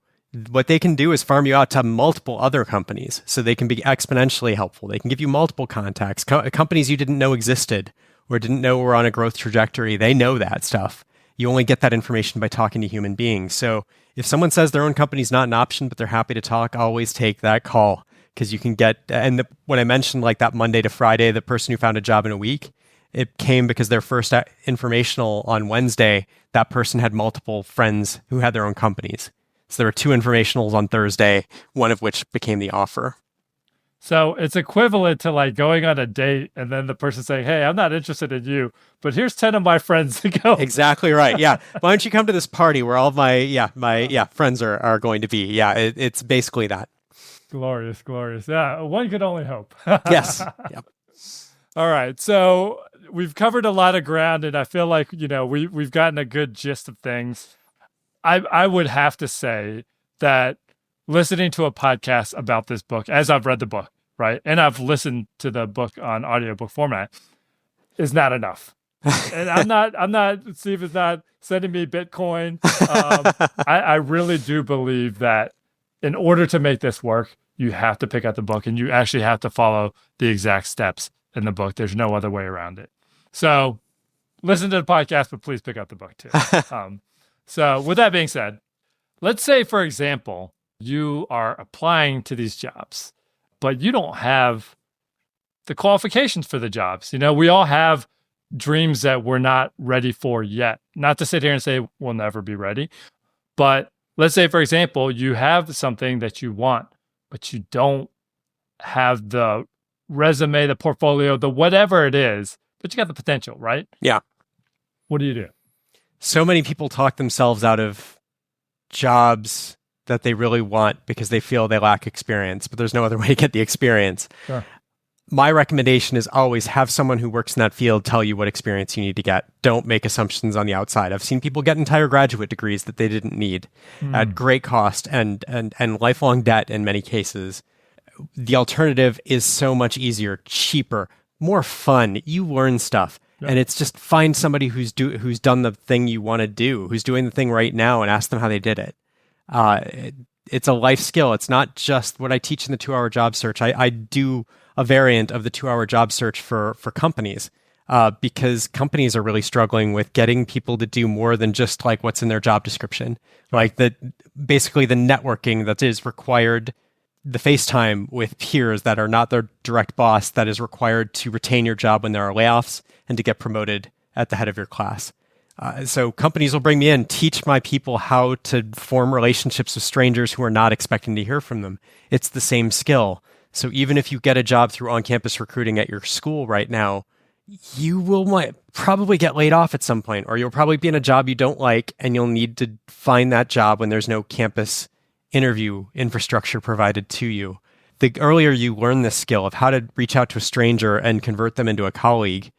what they can do is farm you out to multiple other companies so they can be exponentially helpful. They can give you multiple contacts, companies you didn't know existed or didn't know were on a growth trajectory. They know that stuff. You only get that information by talking to human beings. So if someone says their own company's not an option, but they're happy to talk, always take that call, because you can get, when I mentioned like that Monday to Friday, the person who found a job in a week, it came because their first informational on Wednesday, that person had multiple friends who had their own companies. So there were 2 informationals on Thursday, one of which became the offer. So it's equivalent to like going on a date and then the person saying, hey, I'm not interested in you, but here's 10 of my friends to go. Exactly right. Yeah. Why don't you come to this party where all of my friends are going to be? Yeah. It's basically that. Glorious, glorious. Yeah. One could only hope. Yes. Yep. All right. So we've covered a lot of ground and I feel like, we've gotten a good gist of things. I would have to say that listening to a podcast about this book, as I've read the book, right, and I've listened to the book on audiobook format, is not enough. And Steve is not sending me Bitcoin. I really do believe that in order to make this work, you have to pick up the book and you actually have to follow the exact steps in the book. There's no other way around it. So listen to the podcast, but please pick up the book too. So with that being said, let's say, for example, you are applying to these jobs, but you don't have the qualifications for the jobs. We all have dreams that we're not ready for yet. Not to sit here and say we'll never be ready, but let's say, for example, you have something that you want, but you don't have the resume, the portfolio, the whatever it is, but you got the potential, right? Yeah. What do you do? So many people talk themselves out of jobs that they really want because they feel they lack experience, but there's no other way to get the experience. Sure. My recommendation is always have someone who works in that field tell you what experience you need to get. Don't make assumptions on the outside. I've seen people get entire graduate degrees that they didn't need at great cost and lifelong debt in many cases. The alternative is so much easier, cheaper, more fun. You learn stuff. Yeah. And it's just find somebody who's done the thing you want to do, who's doing the thing right now, and ask them how they did it. It's a life skill. It's not just what I teach in the 2-hour job search. I do a variant of the 2-hour job search for companies because companies are really struggling with getting people to do more than just like what's in their job description. Like basically the networking that is required, the FaceTime with peers that are not their direct boss that is required to retain your job when there are layoffs and to get promoted at the head of your class. So companies will bring me in, teach my people how to form relationships with strangers who are not expecting to hear from them. It's the same skill. So even if you get a job through on-campus recruiting at your school right now, you might probably get laid off at some point, or you'll probably be in a job you don't like, and you'll need to find that job when there's no campus interview infrastructure provided to you. The earlier you learn this skill of how to reach out to a stranger and convert them into a colleague,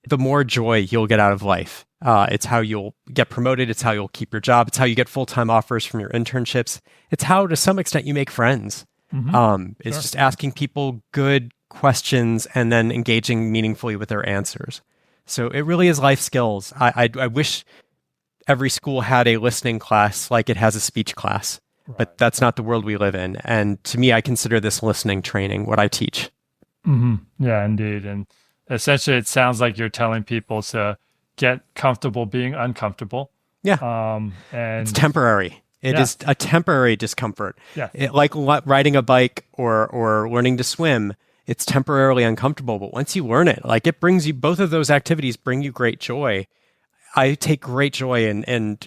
the more joy you'll get out of life. It's how you'll get promoted. It's how you'll keep your job. It's how you get full-time offers from your internships. It's how, to some extent, you make friends. It's just asking people good questions and then engaging meaningfully with their answers. So it really is life skills. I wish every school had a listening class like it has a speech class, but that's not the world we live in. And to me, I consider this listening training what I teach. Yeah, indeed. And essentially, it sounds like you're telling people to get comfortable being uncomfortable. Yeah. And it's temporary. It is a temporary discomfort. Yeah. Like riding a bike or learning to swim, it's temporarily uncomfortable. But once you learn it, like it brings you, both of those activities bring you great joy. I take great joy in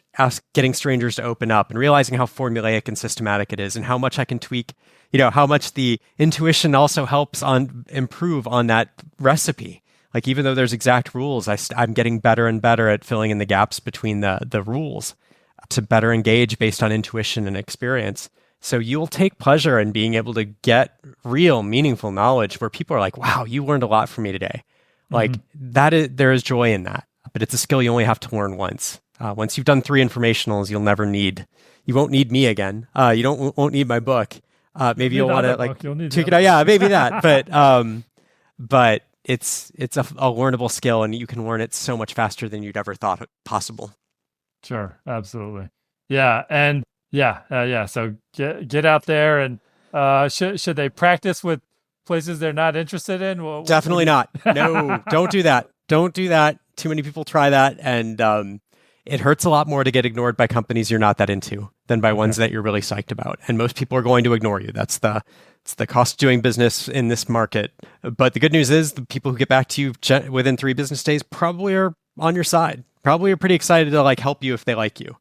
getting strangers to open up and realizing how formulaic and systematic it is and how much I can tweak, how much the intuition also helps improve on that recipe. Like even though there's exact rules, I'm getting better and better at filling in the gaps between the rules to better engage based on intuition and experience. So you'll take pleasure in being able to get real, meaningful knowledge where people are like, wow, you learned a lot from me today. Like there is joy in that, but it's a skill you only have to learn once. Once you've done 3 informationals, you won't need me again. You won't need my book. Maybe you'll want to check it out. Yeah, maybe that. But it's a learnable skill, and you can learn it so much faster than you'd ever thought possible. Sure, absolutely. Yeah, and so get out there, and should they practice with places they're not interested in? Well, definitely not. No, don't do that. Don't do that. Too many people try that, and it hurts a lot more to get ignored by companies you're not that into than by ones that you're really psyched about. And most people are going to ignore you. It's the cost of doing business in this market. But the good news is the people who get back to you within 3 business days probably are on your side. Probably are pretty excited to help you if they like you.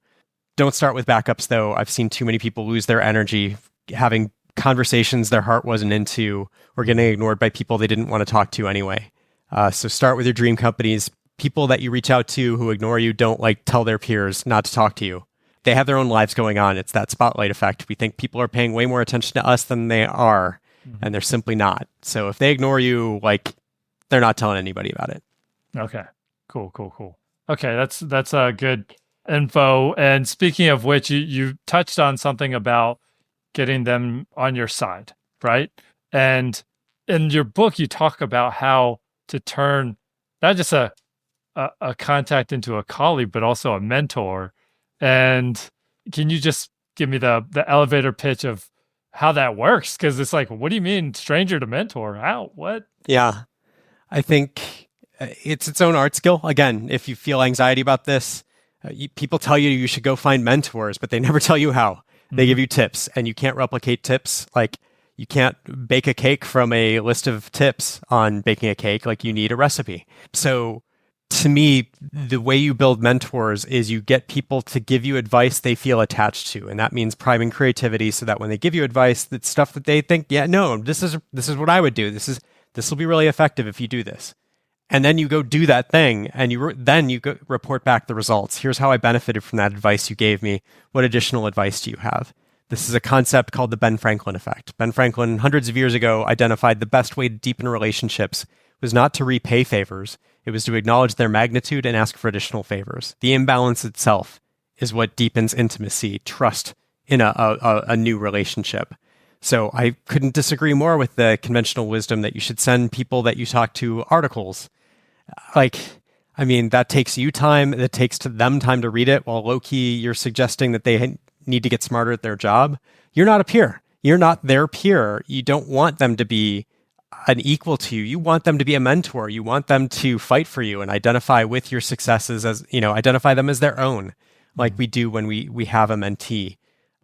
Don't start with backups though. I've seen too many people lose their energy having conversations their heart wasn't into or getting ignored by people they didn't want to talk to anyway. So start with your dream companies. People that you reach out to who ignore you don't tell their peers not to talk to you. They have their own lives going on. It's that spotlight effect. We think people are paying way more attention to us than they are, and they're simply not. So if they ignore you, they're not telling anybody about it. Okay, cool. Okay, that's a good info. And speaking of which, you touched on something about getting them on your side, right? And in your book, you talk about how to turn not just a contact into a colleague, but also a mentor. And can you just give me the elevator pitch of how that works? Because it's what do you mean stranger to mentor? How? What? Yeah, I think it's its own art skill. Again, if you feel anxiety about this, people tell you should go find mentors, but they never tell you how. They give you tips, and you can't replicate tips. Like, you can't bake a cake from a list of tips on baking a cake. Like, you need a recipe. So to me, the way you build mentors is you get people to give you advice they feel attached to. And that means priming creativity so that when they give you advice, that's stuff that they think, yeah, no, this is what I would do. This will be really effective if you do this. And then you go do that thing, and then you go report back the results. Here's how I benefited from that advice you gave me. What additional advice do you have? This is a concept called the Ben Franklin effect. Ben Franklin, hundreds of years ago, identified the best way to deepen relationships was not to repay favors. It was to acknowledge their magnitude and ask for additional favors. The imbalance itself is what deepens intimacy, trust in a new relationship. So I couldn't disagree more with the conventional wisdom that you should send people that you talk to articles. That takes you time. It takes them time to read it, while low-key you're suggesting that they need to get smarter at their job. You're not a peer. You're not their peer. You don't want them to be an equal to you. You want them to be a mentor. You want them to fight for you and identify with your successes as, identify them as their own, like we do when we have a mentee.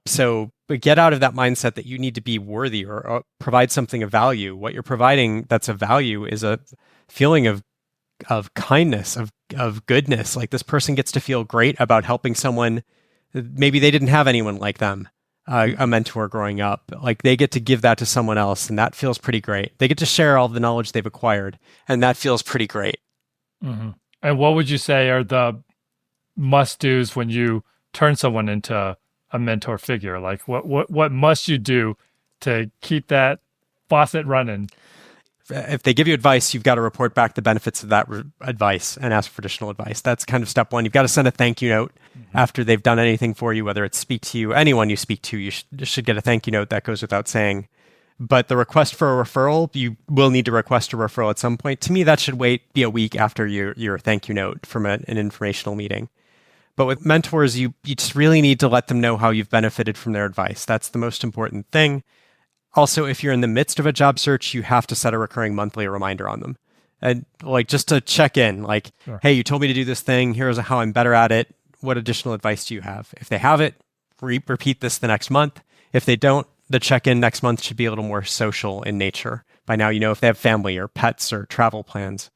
So, but get out of that mindset that you need to be worthy or provide something of value. What you're providing that's of value is a feeling of kindness, of goodness. Like, this person gets to feel great about helping someone. Maybe they didn't have anyone like them, a mentor growing up. Like, they get to give that to someone else, and that feels pretty great. They get to share all the knowledge they've acquired, and that feels pretty great. Mm-hmm. And what would you say are the must-dos when you turn someone into a mentor figure? Like, what must you do to keep that faucet running? If they give you advice, you've got to report back the benefits of that advice and ask for additional advice. That's kind of step one. You've got to send a thank you note after they've done anything for you, whether it's speak to you, anyone you speak to, you should get a thank you note. That goes without saying. But the request for a referral, you will need to request a referral at some point. To me, that should be a week after your thank you note from an informational meeting. But with mentors, you just really need to let them know how you've benefited from their advice. That's the most important thing. Also, if you're in the midst of a job search, you have to set a recurring monthly reminder on them. And just to check in, sure. Hey, you told me to do this thing. Here's how I'm better at it. What additional advice do you have? If they have it, repeat this the next month. If they don't, the check-in next month should be a little more social in nature. By now, if they have family or pets or travel plans.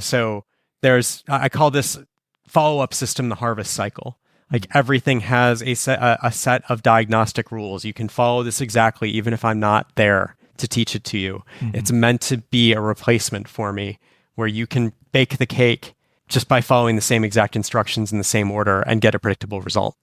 So I call this follow-up system the harvest cycle. Like, everything has a set of diagnostic rules. You can follow this exactly, even if I'm not there to teach it to you. Mm-hmm. It's meant to be a replacement for me, where you can bake the cake just by following the same exact instructions in the same order and get a predictable result.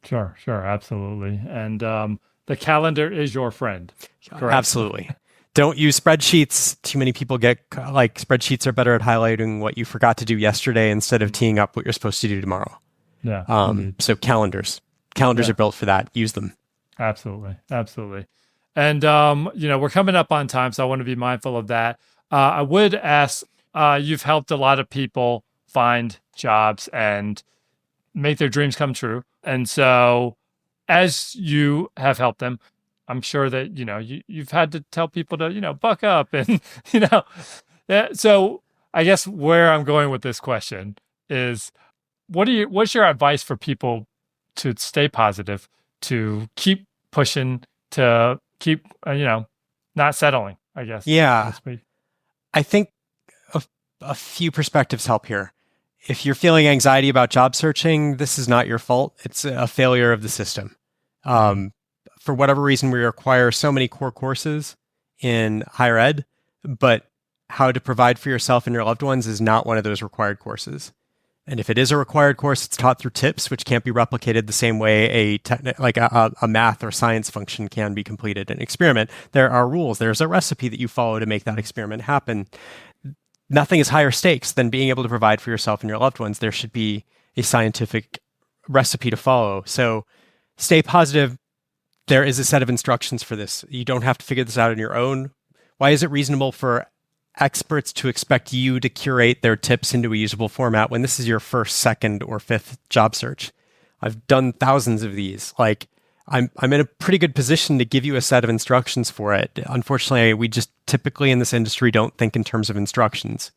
Sure, absolutely. And the calendar is your friend. Correct? Absolutely. Don't use spreadsheets. Too many people spreadsheets are better at highlighting what you forgot to do yesterday instead of teeing up what you're supposed to do tomorrow. Yeah. So calendars are built for that. Use them. Absolutely. And, we're coming up on time, so I want to be mindful of that. I would ask, you've helped a lot of people find jobs and make their dreams come true. And so as you have helped them, I'm sure that, you've had to tell people to, buck up and, Yeah, so I guess where I'm going with this question is, what's your advice for people to stay positive, to keep pushing, to keep, not settling, I guess. Yeah. I think a few perspectives help here. If you're feeling anxiety about job searching, this is not your fault. It's a failure of the system. For whatever reason, we require so many core courses in higher ed, but how to provide for yourself and your loved ones is not one of those required courses. And if it is a required course, it's taught through tips, which can't be replicated the same way a math or science function can be completed. An experiment, there are rules. There's a recipe that you follow to make that experiment happen. Nothing is higher stakes than being able to provide for yourself and your loved ones. There should be a scientific recipe to follow. So stay positive. There is a set of instructions for this. You don't have to figure this out on your own. Why is it reasonable for experts to expect you to curate their tips into a usable format when this is your first, second, or fifth job search? I've done thousands of these. I'm in a pretty good position to give you a set of instructions for it. Unfortunately, we just typically in this industry don't think in terms of instructions.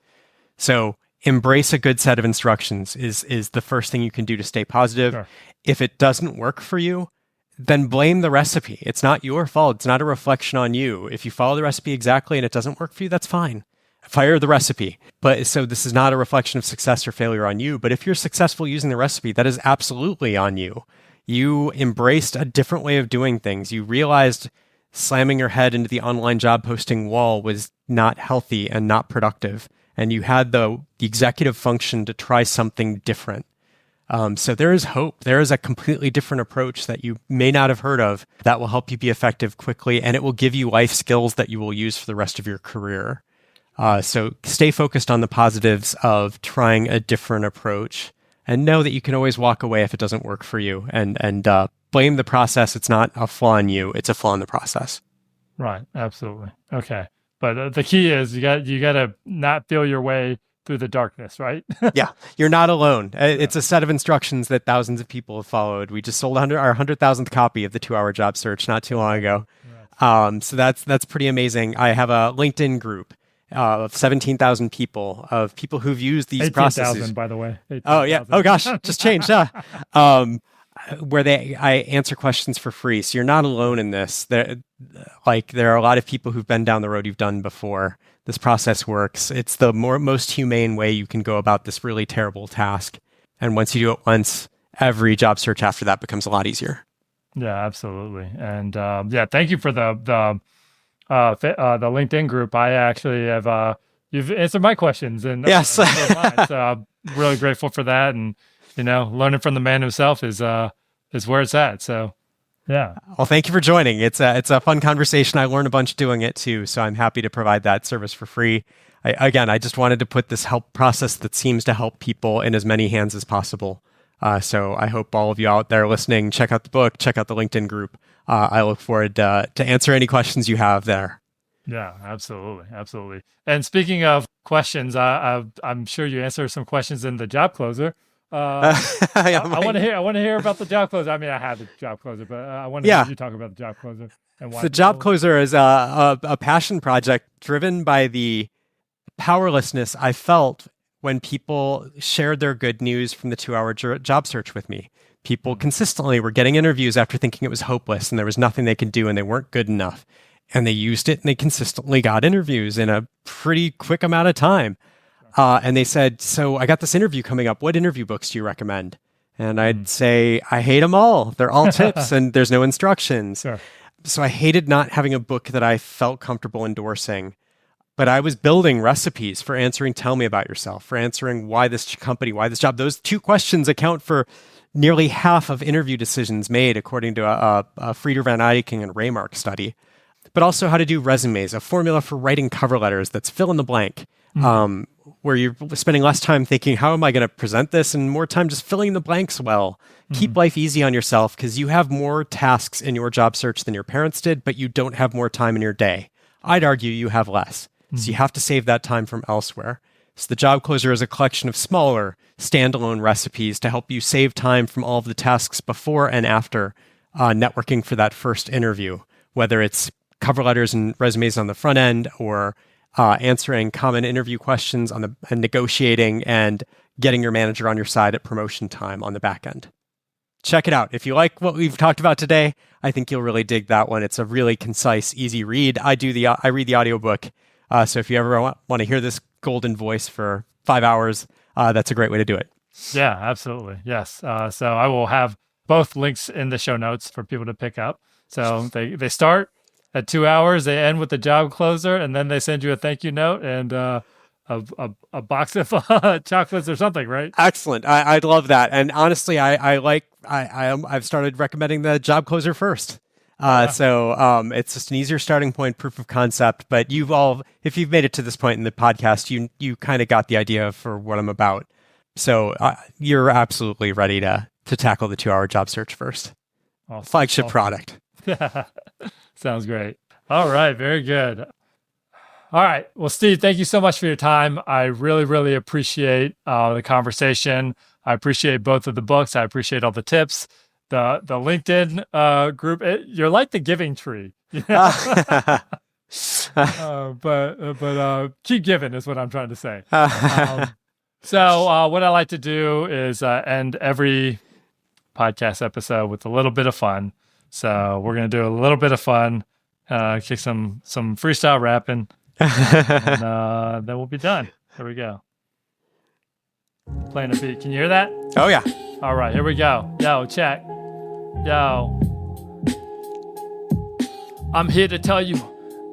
So embrace a good set of instructions is the first thing you can do to stay positive. Sure. If it doesn't work for you, then blame the recipe. It's not your fault. It's not a reflection on you. If you follow the recipe exactly and it doesn't work for you, that's fine. Fire the recipe. But so this is not a reflection of success or failure on you. But if you're successful using the recipe, that is absolutely on you. You embraced a different way of doing things. You realized slamming your head into the online job posting wall was not healthy and not productive. And you had the executive function to try something different. So there is hope. There is a completely different approach that you may not have heard of that will help you be effective quickly, and it will give you life skills that you will use for the rest of your career. So stay focused on the positives of trying a different approach, and know that you can always walk away if it doesn't work for you, and blame the process. It's not a flaw in you. It's a flaw in the process. Right. Absolutely. Okay. But the key is you got to not feel your way through the darkness, right? Yeah, you're not alone. It's a set of instructions that thousands of people have followed. We just sold our 100,000th copy of the 2-Hour Job Search not too long ago. So that's pretty amazing. I have a LinkedIn group of 17,000 people, of people who've used these processes. 18,000, by the way. 18, oh, yeah. 000. Oh, gosh. Just changed. Where I answer questions for free. So you're not alone in this. There are a lot of people who've been down the road you've done before. This process works. It's the most humane way you can go about this really terrible task. And once you do it once, every job search after that becomes a lot easier. Yeah, absolutely. And thank you for the LinkedIn group. I actually have you've answered my questions, and yes, so I'm really grateful for that. And learning from the man himself is where it's at. So. Yeah. Well, thank you for joining. It's a fun conversation. I learned a bunch doing it too, so I'm happy to provide that service for free. I just wanted to put this help process that seems to help people in as many hands as possible. So I hope all of you out there listening, check out the book, check out the LinkedIn group. I look forward to answer any questions you have there. Yeah, absolutely. Absolutely. And speaking of questions, I'm sure you answer some questions in the job closer. I want to hear about the job closer. I mean, I have the job closer, but I want to hear you talk about the job closer and why. The job closer is a passion project driven by the powerlessness I felt when people shared their good news from the 2-Hour Job Search with me. People consistently were getting interviews after thinking it was hopeless and there was nothing they could do and they weren't good enough. And they used it and they consistently got interviews in a pretty quick amount of time. And they said, so I got this interview coming up. What interview books do you recommend? And I'd say, I hate them all. They're all tips and there's no instructions. Sure. So I hated not having a book that I felt comfortable endorsing. But I was building recipes for answering, tell me about yourself, for answering why this company, why this job. Those 2 questions account for nearly half of interview decisions made, according to a Frieder Van Eycking and Raymark study. But also how to do resumes, a formula for writing cover letters that's fill in the blank. Where you're spending less time thinking, how am I going to present this? And more time just filling the blanks well. Keep life easy on yourself because you have more tasks in your job search than your parents did, but you don't have more time in your day. I'd argue you have less. So you have to save that time from elsewhere. So the job closer is a collection of smaller, standalone recipes to help you save time from all of the tasks before and after networking for that first interview, whether it's cover letters and resumes on the front end or answering common interview questions and negotiating and getting your manager on your side at promotion time on the back end. Check it out. If you like what we've talked about today, I think you'll really dig that one. It's a really concise, easy read. I read the audiobook. So if you ever want to hear this golden voice for 5 hours, that's a great way to do it. Yeah, absolutely. Yes. So I will have both links in the show notes for people to pick up. So they start at 2 hours, they end with the job closer, and then they send you a thank you note and a box of chocolates or something, right? Excellent. I'd love that. And honestly, I've started recommending the job closer first. So it's just an easier starting point, proof of concept. But if you've made it to this point in the podcast, you kind of got the idea for what I'm about. So you're absolutely ready to tackle the 2-Hour Job Search first. Awesome. Flagship product. Sounds great. All right. Very good. All right. Well, Steve, thank you so much for your time. I really, really appreciate the conversation. I appreciate both of the books. I appreciate all the tips. The LinkedIn group, you're like the giving tree. But keep giving is what I'm trying to say. So what I like to do is end every podcast episode with a little bit of fun. So we're going to do a little bit of fun, kick some freestyle rapping, and then we'll be done. Here we go. Playing a beat. Can you hear that? Oh, yeah. All right, here we go. Yo, check. Yo. I'm here to tell you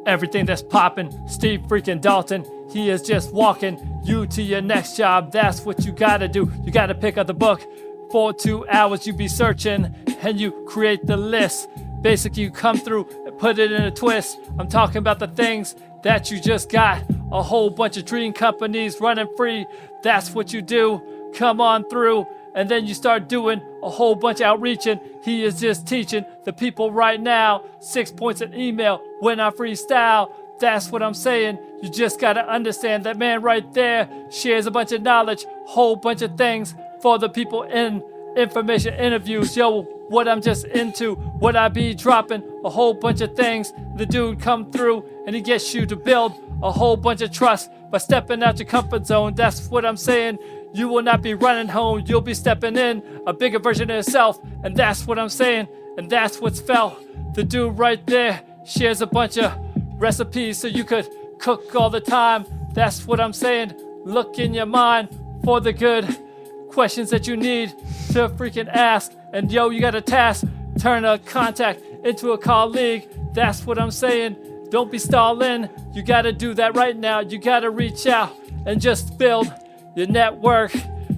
everything that's popping. Steve freaking Dalton, he is just walking you to your next job. That's what you gotta do. You gotta pick up the book. For 2 hours you be searching and you create the list. Basically, you come through and put it in a twist. I'm talking about the things that you just got. A whole bunch of dream companies running free. That's what you do. Come on through. And then you start doing a whole bunch of outreaching. He is just teaching the people right now. 6 points an email when I freestyle. That's what I'm saying. You just gotta understand that man right there shares a bunch of knowledge, whole bunch of things for the people in information interviews. Yo, what I'm just into, what I be dropping, a whole bunch of things. The dude come through and he gets you to build a whole bunch of trust by stepping out your comfort zone. That's what I'm saying. You will not be running home, you'll be stepping in a bigger version of yourself. And that's what I'm saying, and that's what's felt. The dude right there shares a bunch of recipes so you could cook all the time. That's what I'm saying. Look in your mind for the good questions that you need to freaking ask. And yo, you got a task. Turn a contact into a colleague. That's what I'm saying. Don't be stalling. You got to do that right now. You got to reach out and just build your network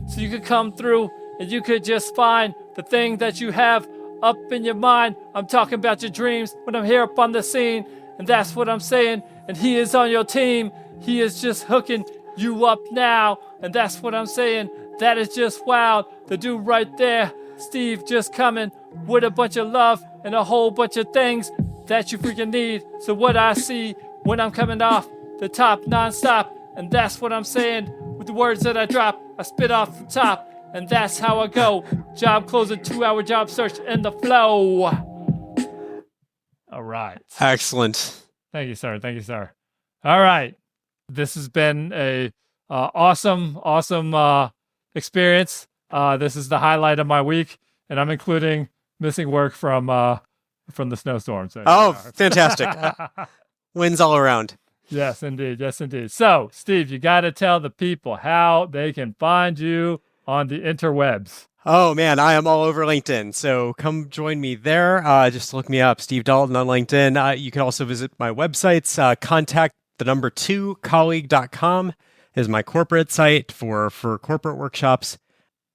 so you could come through and you could just find the thing that you have up in your mind. I'm talking about your dreams when I'm here up on the scene, and that's what I'm saying. And he is on your team. He is just hooking you up now, and that's what I'm saying. That is just wild. The dude right there, Steve, just coming with a bunch of love and a whole bunch of things that you freaking need. So what I see when I'm coming off the top nonstop, and that's what I'm saying. With the words that I drop, I spit off the top, and that's how I go. Job closer, 2-hour job search, and the flow. All right. Excellent. Thank you, sir. Thank you, sir. All right. This has been a awesome experience. This is the highlight of my week, and I'm including missing work from the snowstorm. So fantastic. Wins all around. Yes, indeed. Yes, indeed. So, Steve, you got to tell the people how they can find you on the interwebs. Oh, man, I am all over LinkedIn. So come join me there. Just look me up, Steve Dalton on LinkedIn. You can also visit my websites. Contact the number 2 colleague.com is my corporate site for corporate workshops.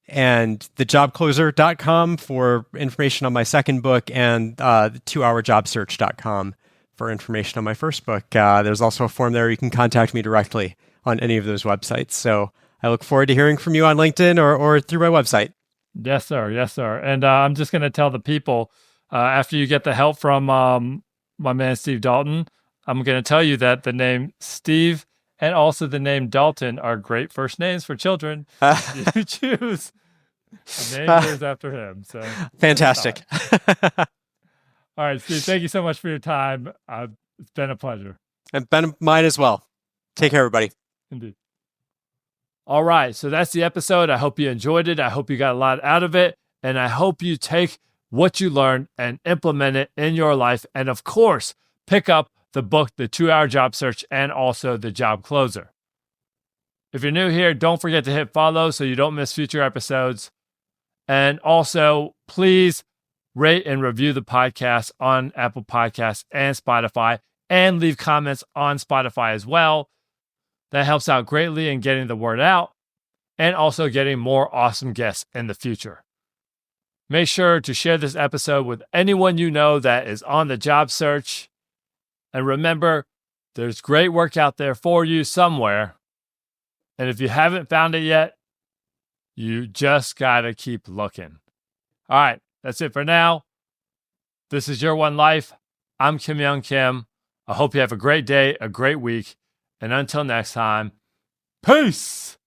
And thejobcloser.com for information on my second book, and the 2hourjobsearch.com for information on my first book. There's also a form there. You can contact me directly on any of those websites. So I look forward to hearing from you on LinkedIn or through my website. Yes, sir. Yes, sir. And I'm just going to tell the people, after you get the help from my man, Steve Dalton, I'm going to tell you that the name Steve and also the name Dalton are great first names for children. You choose a name yours after him. So fantastic. All right, Steve, thank you so much for your time. It's been a pleasure. And been mine as well. Take care, everybody. Indeed. All right, so that's the episode. I hope you enjoyed it. I hope you got a lot out of it. And I hope you take what you learned and implement it in your life. And of course, pick up the book, The 2-Hour Job Search, and also The Job Closer. If you're new here, don't forget to hit follow so you don't miss future episodes. And also, please rate and review the podcast on Apple Podcasts and Spotify, and leave comments on Spotify as well. That helps out greatly in getting the word out and also getting more awesome guests in the future. Make sure to share this episode with anyone you know that is on the job search. And remember, there's great work out there for you somewhere. And if you haven't found it yet, you just got to keep looking. All right, that's it for now. This is Your One Life. I'm Kim Young Kim. I hope you have a great day, a great week. And until next time, peace!